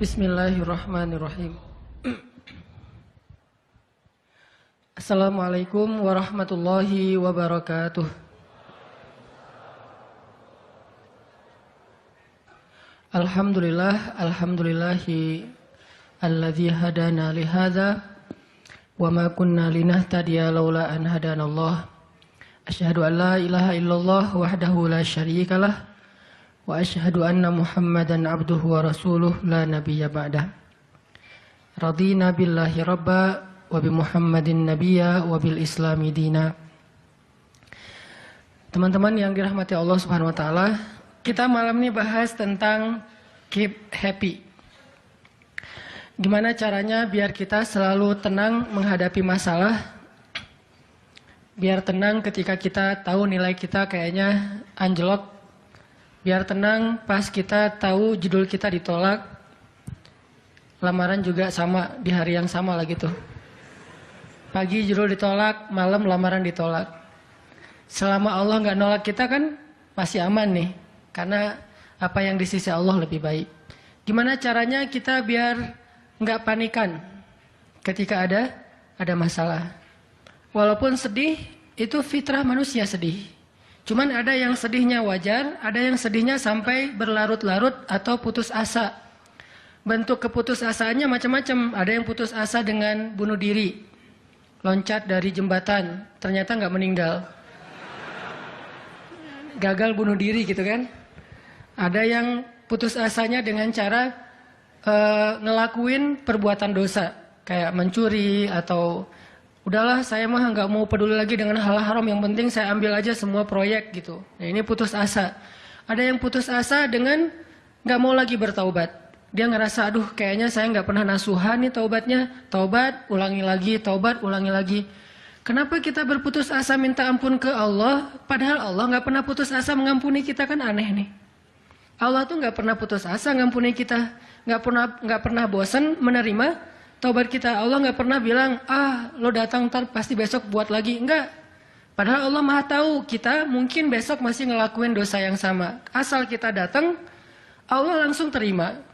Bismillahirrahmanirrahim. Assalamualaikum warahmatullahi wabarakatuh. Alhamdulillahi alladzi hadana li hadza wa ma kunna linahtadiya laula an hadanallah. Asyhadu an la ilaha illallah wahdahu la syarikalah wa asyhadu anna Muhammadan abduhu wa rasuluh la nabiyya ba'dah. Radina billahi rabba wa bi Muhammadin nabiyya wa bil islami dina. Teman-teman yang dirahmati Allah Subhanahu wa taala, kita malam ini bahas tentang keep happy. Gimana caranya biar kita selalu tenang menghadapi masalah? Biar tenang ketika kita tahu nilai kita kayaknya anjlok. Biar tenang pas kita tahu judul kita ditolak. Lamaran juga sama, di hari yang sama lah gitu. Pagi judul ditolak, malam lamaran ditolak. Selama Allah nggak nolak kita kan masih aman nih. Karena apa yang di sisi Allah lebih baik. Gimana caranya kita biar nggak panikan ketika ada masalah. Walaupun sedih, itu fitrah manusia sedih. Cuman ada yang sedihnya wajar, ada yang sedihnya sampai berlarut-larut atau putus asa. Bentuk keputusasaannya macam-macam. Ada yang putus asa dengan bunuh diri. Loncat dari jembatan, ternyata nggak meninggal. Gagal bunuh diri gitu kan. Ada yang putus asanya dengan cara ngelakuin perbuatan dosa. Kayak mencuri atau udahlah saya mah nggak mau peduli lagi dengan hal haram, yang penting saya ambil aja semua proyek gitu. Nah, ini putus asa. Ada yang putus asa dengan nggak mau lagi bertaubat. Dia ngerasa aduh kayaknya saya nggak pernah nasuhan nih taubatnya. Taubat ulangi lagi, taubat ulangi lagi. Kenapa kita berputus asa minta ampun ke Allah, padahal Allah nggak pernah putus asa mengampuni kita? Kan aneh nih. Allah tuh nggak pernah putus asa mengampuni kita, nggak pernah bosan menerima taubat kita. Allah nggak pernah bilang, lo datang ntar pasti besok buat lagi. Enggak. Padahal Allah maha tahu kita mungkin besok masih ngelakuin dosa yang sama. Asal kita datang, Allah langsung terima.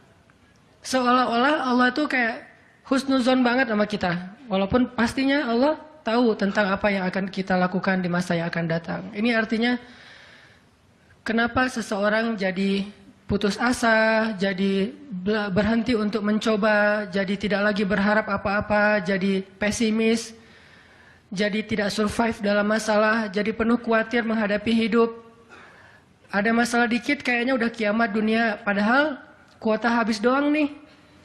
Seolah-olah Allah tuh kayak husnuzon banget sama kita. Walaupun pastinya Allah tahu tentang apa yang akan kita lakukan di masa yang akan datang. Ini artinya kenapa seseorang jadi putus asa, jadi berhenti untuk mencoba, jadi tidak lagi berharap apa-apa, jadi pesimis, jadi tidak survive dalam masalah, jadi penuh khawatir menghadapi hidup. Ada masalah dikit kayaknya udah kiamat dunia, padahal kuota habis doang nih.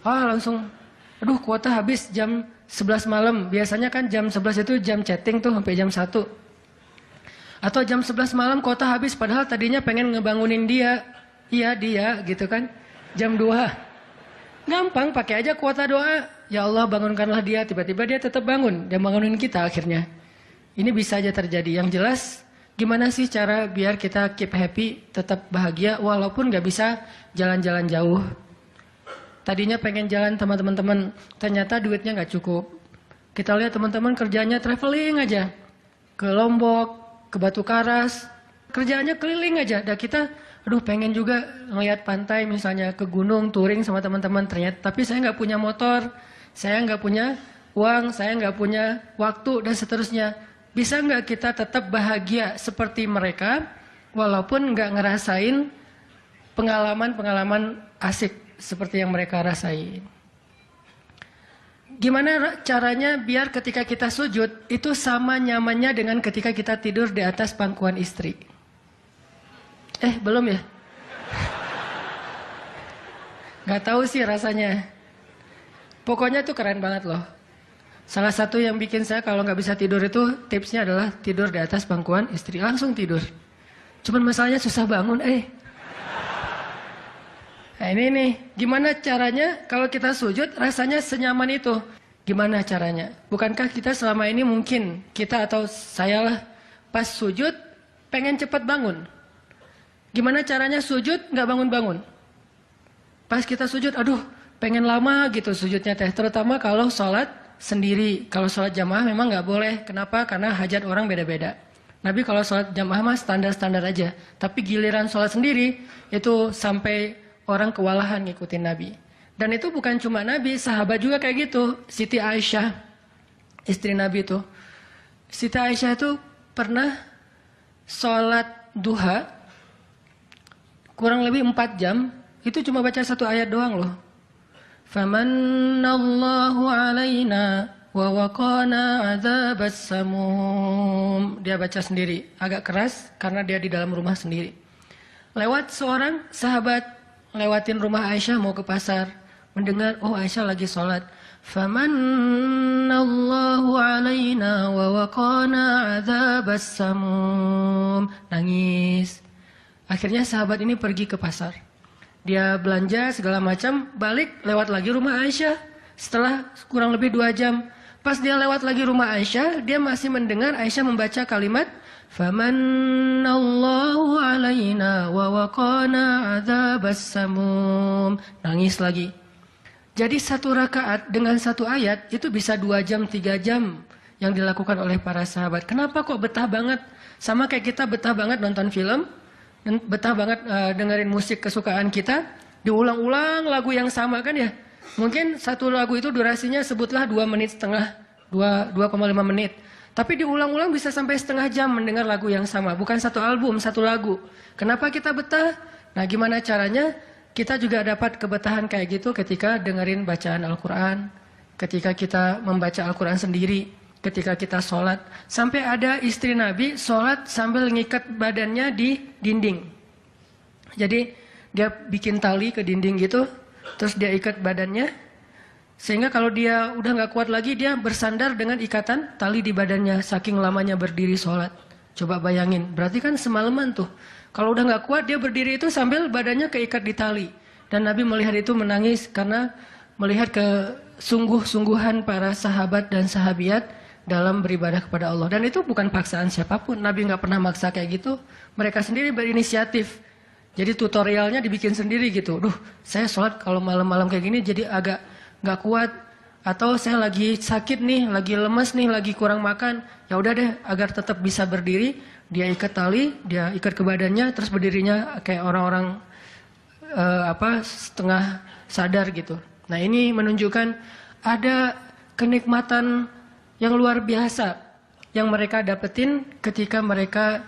Langsung, aduh kuota habis jam 11 malam. Biasanya kan jam 11 itu jam chatting tuh sampai jam 1. Atau jam 11 malam kuota habis, padahal tadinya pengen ngebangunin dia. Iya dia gitu kan. Jam 2. Gampang pakai aja kuota doa. Ya Allah bangunkanlah dia. Tiba-tiba dia tetap bangun. Dia bangunin kita akhirnya. Ini bisa aja terjadi. Yang jelas gimana sih cara biar kita keep happy, tetap bahagia walaupun gak bisa jalan-jalan jauh. Tadinya pengen jalan sama teman-teman, ternyata duitnya gak cukup. Kita lihat teman-teman kerjanya traveling aja. Ke Lombok, ke Batu Karas. Kerjaannya keliling aja. Dan kita aduh pengen juga ngeliat pantai misalnya, ke gunung, touring sama teman-teman. Ternyata, tapi saya nggak punya motor, saya nggak punya uang, saya nggak punya waktu, dan seterusnya. Bisa nggak kita tetap bahagia seperti mereka, walaupun nggak ngerasain pengalaman-pengalaman asik seperti yang mereka rasain? Gimana caranya biar ketika kita sujud, itu sama nyamannya dengan ketika kita tidur di atas pangkuan istri? Belum ya? Gak tahu sih rasanya. Pokoknya itu keren banget loh. Salah satu yang bikin saya kalau nggak bisa tidur itu tipsnya adalah tidur di atas pangkuan istri. Langsung tidur. Cuman masalahnya susah bangun. Nah ini nih, gimana caranya kalau kita sujud rasanya senyaman itu? Gimana caranya? Bukankah kita selama ini mungkin, kita atau saya lah, pas sujud pengen cepat bangun. Gimana caranya sujud nggak bangun-bangun? Pas kita sujud, aduh pengen lama gitu sujudnya teh. Terutama kalau sholat sendiri. Kalau sholat jamaah memang nggak boleh. Kenapa? Karena hajat orang beda-beda. Nabi kalau sholat jamaah mah standar-standar aja. Tapi giliran sholat sendiri itu sampai orang kewalahan ngikutin Nabi. Dan itu bukan cuma Nabi, sahabat juga kayak gitu. Siti Aisyah, istri Nabi itu. Siti Aisyah itu pernah sholat duha, kurang lebih 4 jam, itu cuma baca 1 ayat doang loh. Famannallahu alaina wa waqana adzabas samum. Dia baca sendiri, agak keras karena dia di dalam rumah sendiri. Lewat seorang sahabat, lewatin rumah Aisyah mau ke pasar, mendengar, oh Aisyah lagi sholat. Famannallahu alaina wa waqana adzabas samum. Nangis. Akhirnya sahabat ini pergi ke pasar. Dia belanja segala macam, balik lewat lagi rumah Aisyah. Setelah kurang lebih 2 jam. Pas dia lewat lagi rumah Aisyah, dia masih mendengar Aisyah membaca kalimat Famannallahu alaina wa waqana adzabas samum. Nangis lagi. Jadi 1 rakaat dengan 1 ayat itu bisa 2 jam, 3 jam yang dilakukan oleh para sahabat. Kenapa kok betah banget? Sama kayak kita betah banget nonton film, betah banget dengerin musik kesukaan kita, diulang-ulang lagu yang sama kan ya. Mungkin 1 lagu itu durasinya sebutlah 2,5 menit, 2,5 menit. Tapi diulang-ulang bisa sampai setengah jam mendengar lagu yang sama. Bukan 1 album, 1 lagu. Kenapa kita betah? Nah gimana caranya kita juga dapat kebetahan kayak gitu ketika dengerin bacaan Al-Quran. Ketika kita membaca Al-Quran sendiri. Ketika kita sholat. Sampai ada istri Nabi sholat sambil ngikat badannya di dinding. Jadi dia bikin tali ke dinding gitu. Terus dia ikat badannya. Sehingga kalau dia udah gak kuat lagi, dia bersandar dengan ikatan tali di badannya. Saking lamanya berdiri sholat. Coba bayangin, berarti kan semalaman tuh. Kalau udah gak kuat, dia berdiri itu sambil badannya keikat di tali. Dan Nabi melihat itu menangis karena melihat kesungguh-sungguhan para sahabat dan sahabiat dalam beribadah kepada Allah. Dan itu bukan paksaan siapapun. Nabi gak pernah maksa kayak gitu. Mereka sendiri berinisiatif. Jadi tutorialnya dibikin sendiri gitu. Duh, saya sholat kalau malam-malam kayak gini jadi agak gak kuat, atau saya lagi sakit nih, lagi lemes nih, lagi kurang makan, ya udah deh agar tetap bisa berdiri, dia ikat tali, dia ikat ke badannya, terus berdirinya kayak orang-orang setengah sadar gitu. Nah ini menunjukkan ada kenikmatan yang luar biasa yang mereka dapetin ketika mereka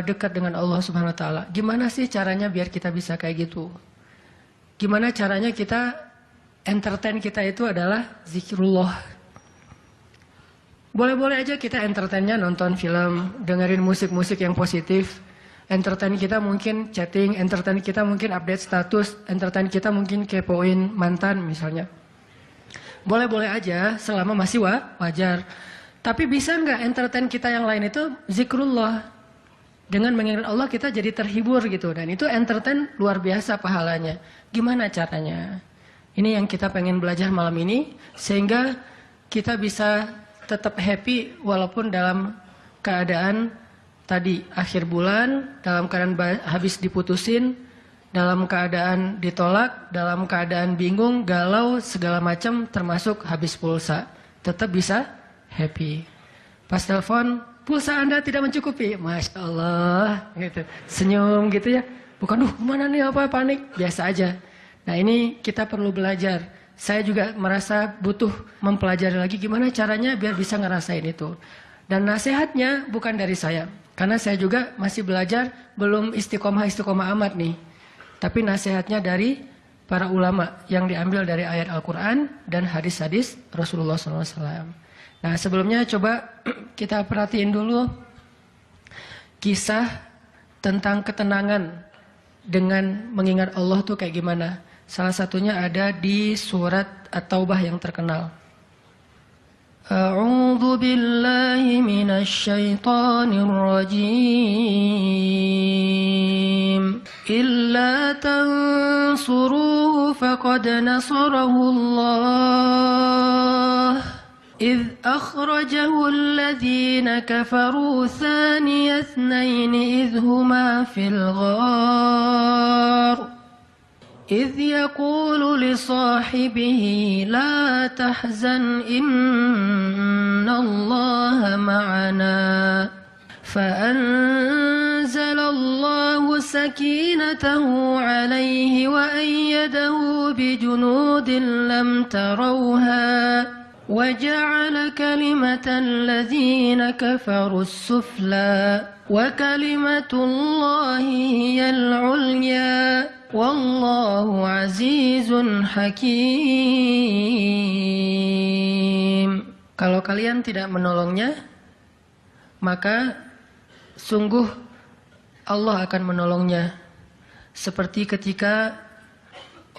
dekat dengan Allah Subhanahu Wa Taala. Gimana sih caranya biar kita bisa kayak gitu? Gimana caranya kita entertain kita itu adalah zikrullah. Boleh-boleh aja kita entertainnya nonton film, dengerin musik-musik yang positif. Entertain kita mungkin chatting, entertain kita mungkin update status, entertain kita mungkin kepoin mantan misalnya. Boleh-boleh aja selama masih wajar. Tapi bisa nggak entertain kita yang lain itu zikrullah. Dengan mengingat Allah kita jadi terhibur gitu. Dan itu entertain luar biasa pahalanya. Gimana caranya? Ini yang kita pengen belajar malam ini, sehingga kita bisa tetap happy walaupun dalam keadaan tadi akhir bulan, dalam keadaan habis diputusin, dalam keadaan ditolak, dalam keadaan bingung, galau, segala macam termasuk habis pulsa. Tetap bisa happy. Pas telepon, pulsa Anda tidak mencukupi. Masya Allah, gitu. Senyum gitu ya. Bukan, kemana nih apa panik, biasa aja. Nah ini kita perlu belajar. Saya juga merasa butuh mempelajari lagi gimana caranya biar bisa ngerasain itu. Dan nasihatnya bukan dari saya. Karena saya juga masih belajar, belum istiqomah amat nih. Tapi nasihatnya dari para ulama yang diambil dari ayat Al-Quran dan hadis-hadis Rasulullah SAW. Nah sebelumnya coba kita perhatiin dulu kisah tentang ketenangan dengan mengingat Allah tuh kayak gimana. Salah satunya ada di surat At-Taubah yang terkenal. A'udzu billahi minasy syaithanir rajim. Illa tansuruhu faqad nasarahu Allah. إذ أخرجه الذين كفروا ثاني اثنين إذ هما في الغار إذ يقول لصاحبه لا تحزن إن الله معنا فأنزل الله سكينته عليه وأيده بجنود لم تروها وجعل كلمة الذين كفروا السفلى وكلمة الله هي العليا والله عزيز حكيم. Kalau kalian tidak menolongnya, maka sungguh Allah akan menolongnya. Seperti ketika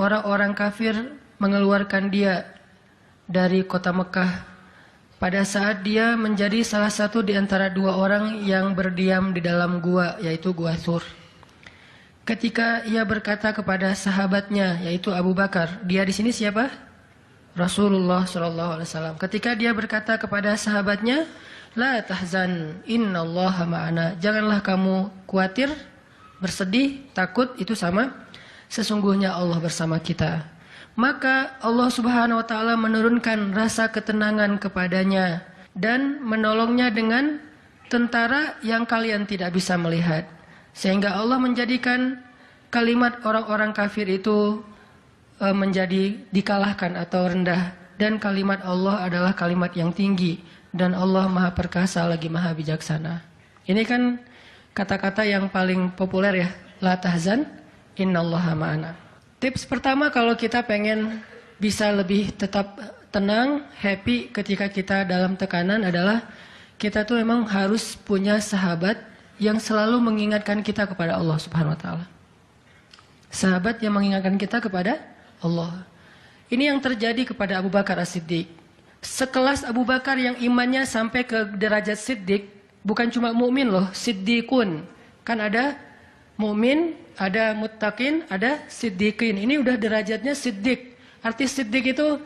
orang-orang kafir mengeluarkan dia dari kota Mekah pada saat dia menjadi salah satu di antara dua orang yang berdiam di dalam gua, yaitu gua Thur. Ketika ia berkata kepada sahabatnya, yaitu Abu Bakar, dia di sini siapa? Rasulullah SAW. Ketika dia berkata kepada sahabatnya, la tahzan, innallaha ma'ana. Janganlah kamu khawatir, bersedih, takut, itu sama. Sesungguhnya Allah bersama kita. Maka Allah Subhanahu wa taala menurunkan rasa ketenangan kepadanya dan menolongnya dengan tentara yang kalian tidak bisa melihat. Sehingga Allah menjadikan kalimat orang-orang kafir itu menjadi dikalahkan atau rendah, dan kalimat Allah adalah kalimat yang tinggi, dan Allah Maha Perkasa lagi Maha Bijaksana. Ini kan kata-kata yang paling populer ya, la tahzan innallaha ma'ana. Tips pertama kalau kita pengen bisa lebih tetap tenang, happy ketika kita dalam tekanan adalah kita tuh memang harus punya sahabat yang selalu mengingatkan kita kepada Allah Subhanahu wa taala. Sahabat yang mengingatkan kita kepada Allah. Ini yang terjadi kepada Abu Bakar As-Siddiq. Sekelas Abu Bakar yang imannya sampai ke derajat Siddiq, bukan cuma mukmin loh, Siddiqun. Kan ada mukmin, ada muttaqin, ada siddiqin. Ini udah derajatnya Siddiq. Arti Siddiq itu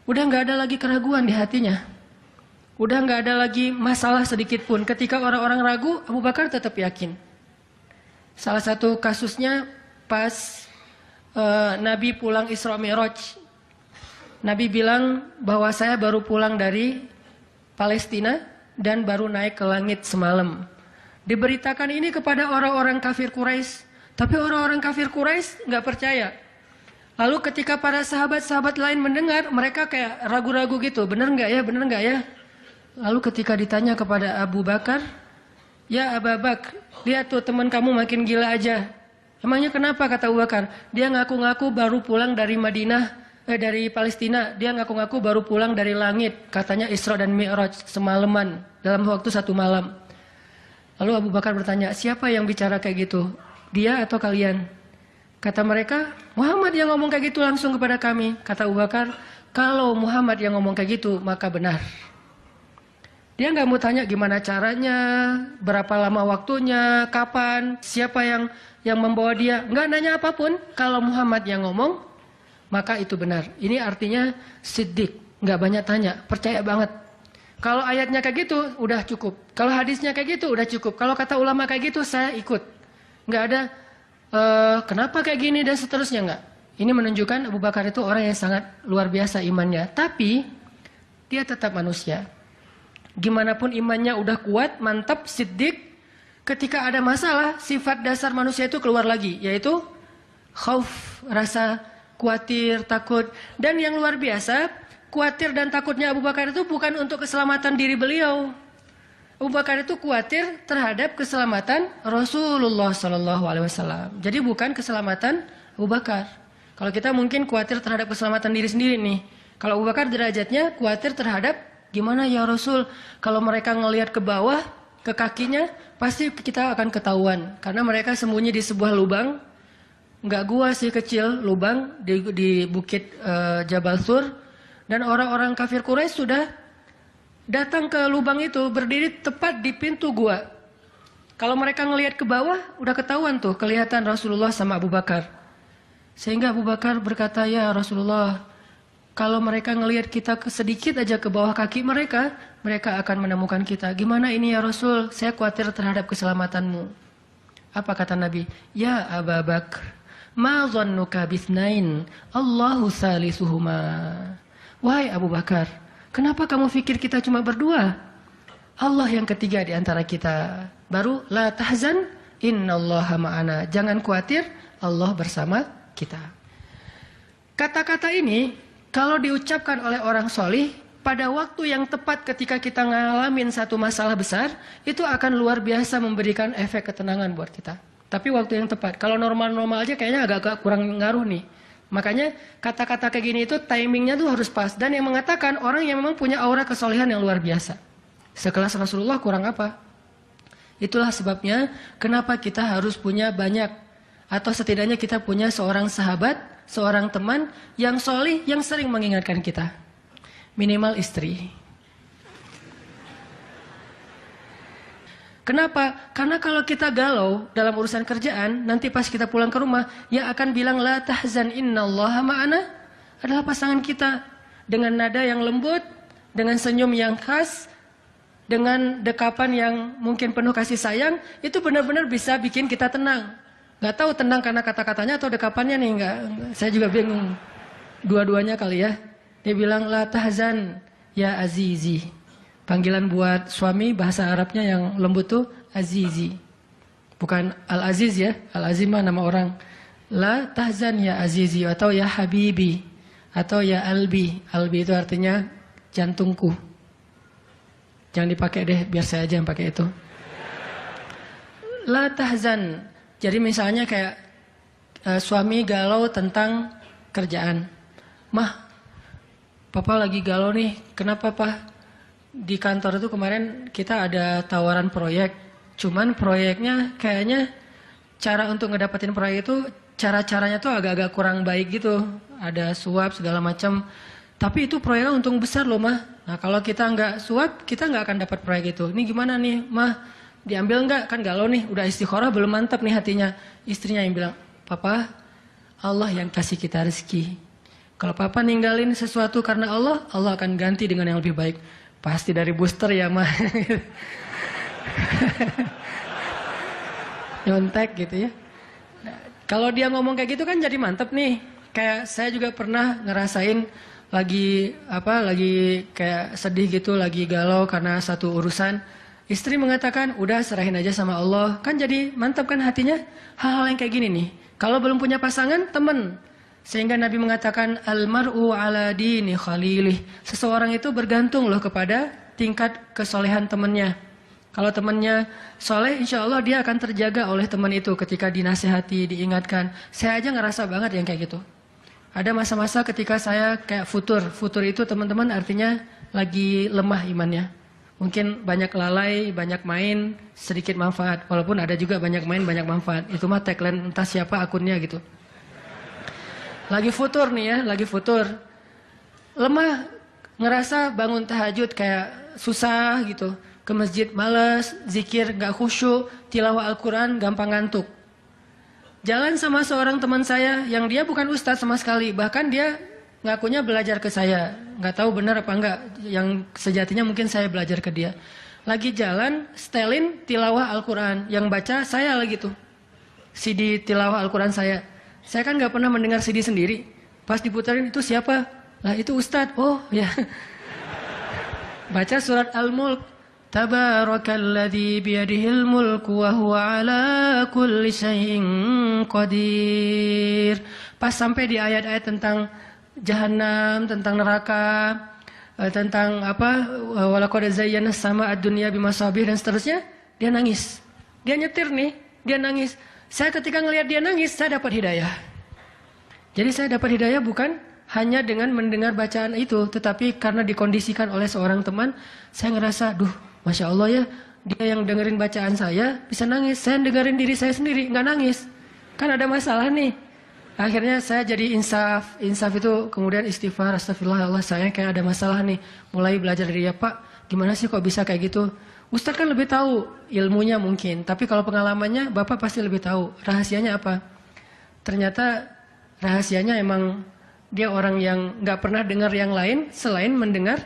udah nggak ada lagi keraguan di hatinya. Udah nggak ada lagi masalah sedikit pun. Ketika orang-orang ragu, Abu Bakar tetap yakin. Salah satu kasusnya pas Nabi pulang Isra Mi'raj. Nabi bilang bahwa saya baru pulang dari Palestina dan baru naik ke langit semalam. Diberitakan ini kepada orang-orang kafir Quraisy, tapi orang-orang kafir Quraisy nggak percaya. Lalu ketika para sahabat-sahabat lain mendengar, mereka kayak ragu-ragu gitu, bener nggak ya, bener nggak ya? Lalu ketika ditanya kepada Abu Bakar, ya Abu Bakar, lihat tuh teman kamu makin gila aja. Emangnya kenapa, kata Abu Bakar? Dia ngaku-ngaku baru pulang dari dari Palestina. Dia ngaku-ngaku baru pulang dari langit. Katanya Isra dan Mi'raj semalaman, dalam waktu 1 malam. Lalu Abu Bakar bertanya, siapa yang bicara kayak gitu? Dia atau kalian? Kata mereka, Muhammad yang ngomong kayak gitu langsung kepada kami. Kata Abu Bakar, kalau Muhammad yang ngomong kayak gitu, maka benar. Dia nggak mau tanya gimana caranya, berapa lama waktunya, kapan, siapa yang membawa dia. Nggak nanya apapun. Kalau Muhammad yang ngomong, maka itu benar. Ini artinya siddiq. Nggak banyak tanya, percaya banget. Kalau ayatnya kayak gitu, udah cukup. Kalau hadisnya kayak gitu, udah cukup. Kalau kata ulama kayak gitu, saya ikut. Nggak ada, kenapa kayak gini dan seterusnya, nggak. Ini menunjukkan Abu Bakar itu orang yang sangat luar biasa imannya. Tapi, dia tetap manusia. Gimana pun imannya udah kuat, mantap, siddiq, ketika ada masalah, sifat dasar manusia itu keluar lagi, yaitu khauf, rasa khawatir, takut. Dan yang luar biasa, khawatir dan takutnya Abu Bakar itu bukan untuk keselamatan diri beliau. Abu Bakar itu khawatir terhadap keselamatan Rasulullah SAW. Jadi bukan keselamatan Abu Bakar. Kalau kita mungkin khawatir terhadap keselamatan diri sendiri nih. Kalau Abu Bakar derajatnya khawatir terhadap, gimana ya Rasul, kalau mereka ngelihat ke bawah, ke kakinya, pasti kita akan ketahuan. Karena mereka sembunyi di sebuah lubang, nggak gua sih, kecil, lubang di bukit Jabal Thur. Dan orang-orang kafir Quraisy sudah datang ke lubang itu, berdiri tepat di pintu gua. Kalau mereka ngelihat ke bawah, udah ketahuan tuh, kelihatan Rasulullah sama Abu Bakar. Sehingga Abu Bakar berkata, ya Rasulullah, kalau mereka ngelihat kita sedikit aja ke bawah kaki mereka, mereka akan menemukan kita. Gimana ini ya Rasul? Saya khawatir terhadap keselamatanmu. Apa kata Nabi? Ya Abu Bakar, ma dhannuka bithnain, Allahu salisuhuma. Wahai Abu Bakar, kenapa kamu pikir kita cuma berdua? Allah yang ketiga di antara kita. Baru la tahzan innallaha ma'ana. Jangan khawatir, Allah bersama kita. Kata-kata ini kalau diucapkan oleh orang solih pada waktu yang tepat ketika kita ngalamin satu masalah besar, itu akan luar biasa memberikan efek ketenangan buat kita. Tapi waktu yang tepat. Kalau normal-normal aja kayaknya agak kurang ngaruh nih. Makanya kata-kata kayak gini itu timingnya tuh harus pas. Dan yang mengatakan orang yang memang punya aura kesolehan yang luar biasa. Sekelas Rasulullah kurang apa? Itulah sebabnya kenapa kita harus punya banyak. Atau setidaknya kita punya seorang sahabat, seorang teman yang solih, yang sering mengingatkan kita. Minimal istri. Kenapa? Karena kalau kita galau dalam urusan kerjaan, nanti pas kita pulang ke rumah, yang akan bilang la tahzan innallaha ma'ana adalah pasangan kita. Dengan nada yang lembut, dengan senyum yang khas, dengan dekapan yang mungkin penuh kasih sayang, itu benar-benar bisa bikin kita tenang. Gak tahu tenang karena kata-katanya atau dekapannya nih, enggak. Saya juga bingung. Dua-duanya kali ya. Dia bilang la tahzan ya azizi. Panggilan buat suami bahasa Arabnya yang lembut tuh azizi. Bukan al-aziz ya. Al-aziz mah nama orang. La tahzan ya azizi atau ya habibi atau ya albi. Albi itu artinya jantungku. Jangan dipakai deh, biar saya aja yang pakai itu. La tahzan. Jadi misalnya kayak suami galau tentang kerjaan. Mah, papa lagi galau nih. Kenapa, Pak? Di kantor itu kemarin kita ada tawaran proyek. Cuman proyeknya kayaknya cara untuk ngedapetin proyek itu cara-caranya tuh agak-agak kurang baik gitu. Ada suap segala macam. Tapi itu proyeknya untung besar loh, Mah. Nah, kalau kita nggak suap, kita nggak akan dapat proyek itu. Ini gimana nih, Mah? Diambil nggak? Kan galau nih, udah istikharah belum mantap nih hatinya. Istrinya yang bilang, Papa, Allah yang kasih kita rezeki. Kalau Papa ninggalin sesuatu karena Allah, Allah akan ganti dengan yang lebih baik. Pasti dari booster ya, Mah. Nyontek gitu ya. Nah, kalau dia ngomong kayak gitu kan jadi mantep nih. Kayak saya juga pernah ngerasain lagi kayak sedih gitu, lagi galau karena satu urusan. Istri mengatakan, udah serahin aja sama Allah. Kan jadi mantap kan hatinya. Hal-hal yang kayak gini nih. Kalau belum punya pasangan, temen. Sehingga Nabi mengatakan, Al-mar'u ala dini khalilih. Seseorang itu bergantung loh kepada tingkat kesolehan temannya. Kalau temannya soleh, insya Allah dia akan terjaga oleh teman itu ketika dinasihati, diingatkan. Saya aja ngerasa banget yang kayak gitu. Ada masa-masa ketika saya kayak futur. Futur itu teman-teman artinya lagi lemah imannya. Mungkin banyak lalai, banyak main, sedikit manfaat. Walaupun ada juga banyak main, banyak manfaat. Itu mah tagline entah siapa akunnya gitu. Lagi futur nih ya, lagi futur. Lemah, ngerasa bangun tahajud kayak susah gitu. Ke masjid males, zikir gak khusyuk, tilawah Al-Quran gampang ngantuk. Jalan sama seorang teman saya yang dia bukan ustadz sama sekali. Bahkan dia ngakunya belajar ke saya. Gak tahu benar apa enggak. Yang sejatinya mungkin saya belajar ke dia. Lagi jalan, setelin tilawah Al-Quran. Yang baca saya lagi tuh. CD tilawah Al-Quran saya. Saya kan gak pernah mendengar CD sendiri. Pas diputarin itu siapa? Lah itu ustadz. Oh ya. Baca surat Al-Mulk. Tabarakalladzi biyadihil mulku wa huwa ala kulli syai'in qadir. Pas sampai di ayat-ayat tentang Jahannam, tentang neraka, tentang apa? Walaqad zayyana as-samaa'a ad-dunya bimasabih dan seterusnya, dia nangis. Dia nyetir nih, dia nangis. Saya ketika ngelihat dia nangis, saya dapat hidayah. Jadi saya dapat hidayah bukan hanya dengan mendengar bacaan itu, tetapi karena dikondisikan oleh seorang teman, saya ngerasa, duh, Masya Allah ya, dia yang dengerin bacaan saya bisa nangis. Saya dengerin diri saya sendiri, nggak nangis. Kan ada masalah nih. Akhirnya saya jadi insaf. Insaf itu kemudian istighfar, astagfirullah, Allah saya kayak ada masalah nih. Mulai belajar dari dia, Pak, gimana sih kok bisa kayak gitu? Ustadz kan lebih tahu ilmunya mungkin, tapi kalau pengalamannya Bapak pasti lebih tahu. Rahasianya apa? Ternyata rahasianya emang dia orang yang nggak pernah dengar yang lain selain mendengar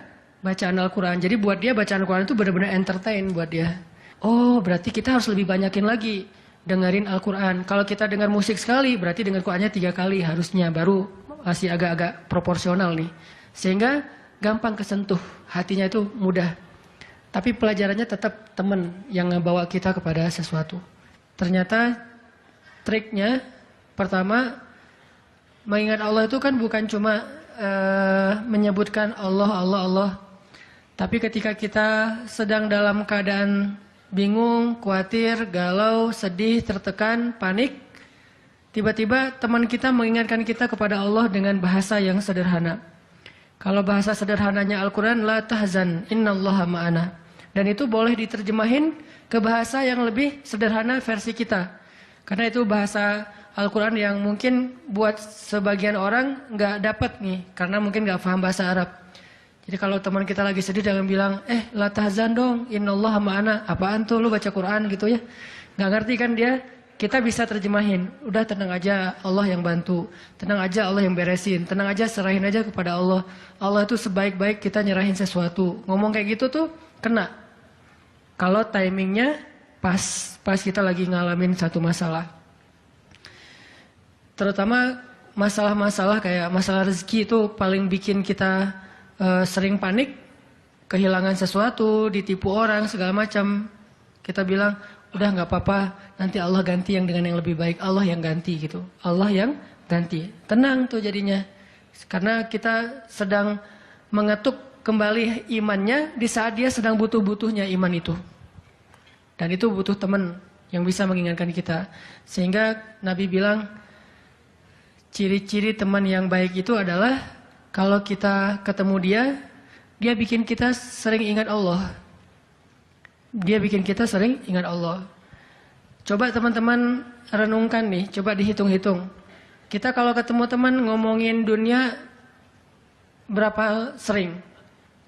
bacaan Al-Quran. Jadi buat dia bacaan Al-Quran itu benar-benar entertain buat dia. Oh, berarti kita harus lebih banyakin lagi dengerin Al-Quran. Kalau kita dengar musik sekali, berarti dengar Qurannya 3 kali harusnya. Baru masih agak-agak proporsional nih. Sehingga gampang kesentuh. Hatinya itu mudah. Tapi pelajarannya tetap teman yang ngebawa kita kepada sesuatu. Ternyata triknya pertama, mengingat Allah itu kan bukan cuma menyebutkan Allah, Allah, Allah. Tapi ketika kita sedang dalam keadaan bingung, khawatir, galau, sedih, tertekan, panik, tiba-tiba teman kita mengingatkan kita kepada Allah dengan bahasa yang sederhana. Kalau bahasa sederhananya Al-Quran, la tahzan, innallaha ma'ana. Dan itu boleh diterjemahin ke bahasa yang lebih sederhana versi kita. Karena itu bahasa Al-Quran yang mungkin buat sebagian orang nggak dapat nih, karena mungkin nggak paham bahasa Arab. Jadi kalau teman kita lagi sedih jangan bilang, la tahzan dong, innallaha ma'ana. Apaan tuh lu baca Quran gitu ya? Nggak ngerti kan dia? Kita bisa terjemahin, udah tenang aja, Allah yang bantu. Tenang aja, Allah yang beresin. Tenang aja, serahin aja kepada Allah. Allah itu sebaik-baik kita nyerahin sesuatu. Ngomong kayak gitu tuh kena. Kalau timingnya pas kita lagi ngalamin satu masalah. Terutama masalah-masalah kayak masalah rezeki itu paling bikin kita sering panik, kehilangan sesuatu, ditipu orang, segala macam. Kita bilang, udah nggak apa-apa, nanti Allah ganti yang dengan yang lebih baik. Allah yang ganti gitu. Allah yang ganti. Tenang tuh jadinya. Karena kita sedang mengetuk kembali imannya di saat dia sedang butuh-butuhnya iman itu. Dan itu butuh teman yang bisa mengingatkan kita. Sehingga Nabi bilang, ciri-ciri teman yang baik itu adalah kalau kita ketemu dia bikin kita sering ingat Allah. Dia bikin kita sering ingat Allah. Coba teman-teman renungkan nih, coba dihitung-hitung. Kita kalau ketemu teman ngomongin dunia berapa sering?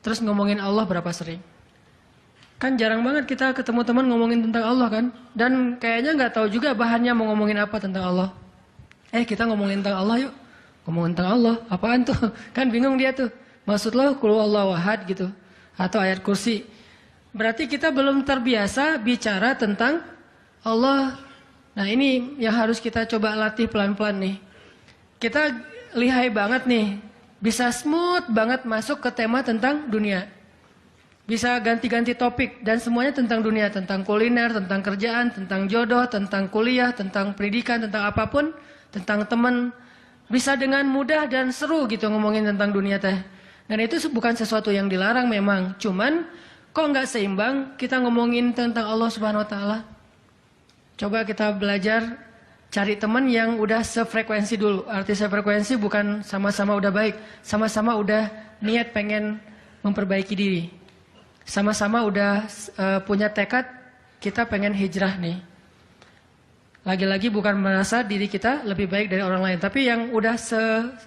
Terus ngomongin Allah berapa sering? Kan jarang banget kita ketemu teman ngomongin tentang Allah kan? Dan kayaknya nggak tahu juga bahannya mau ngomongin apa tentang Allah. Kita ngomongin tentang Allah yuk. Ngomongin tentang Allah, apaan tuh? Kan bingung dia tuh. Maksud lo qul huwallahu ahad gitu. Atau ayat kursi. Berarti kita belum terbiasa bicara tentang Allah. Nah ini yang harus kita coba latih pelan-pelan nih. Kita lihai banget nih. Bisa smooth banget masuk ke tema tentang dunia. Bisa ganti-ganti topik dan semuanya tentang dunia. Tentang kuliner, tentang kerjaan, tentang jodoh, tentang kuliah, tentang pendidikan, tentang apapun. Tentang teman. Bisa dengan mudah dan seru gitu ngomongin tentang dunia teh. Dan itu bukan sesuatu yang dilarang memang. Cuman kok nggak seimbang kita ngomongin tentang Allah Subhanahu Wa Taala. Coba kita belajar cari teman yang udah sefrekuensi dulu. Arti sefrekuensi bukan sama-sama udah baik. Sama-sama udah niat pengen memperbaiki diri. Sama-sama udah punya tekad kita pengen hijrah nih. Lagi-lagi bukan merasa diri kita lebih baik dari orang lain. Tapi yang udah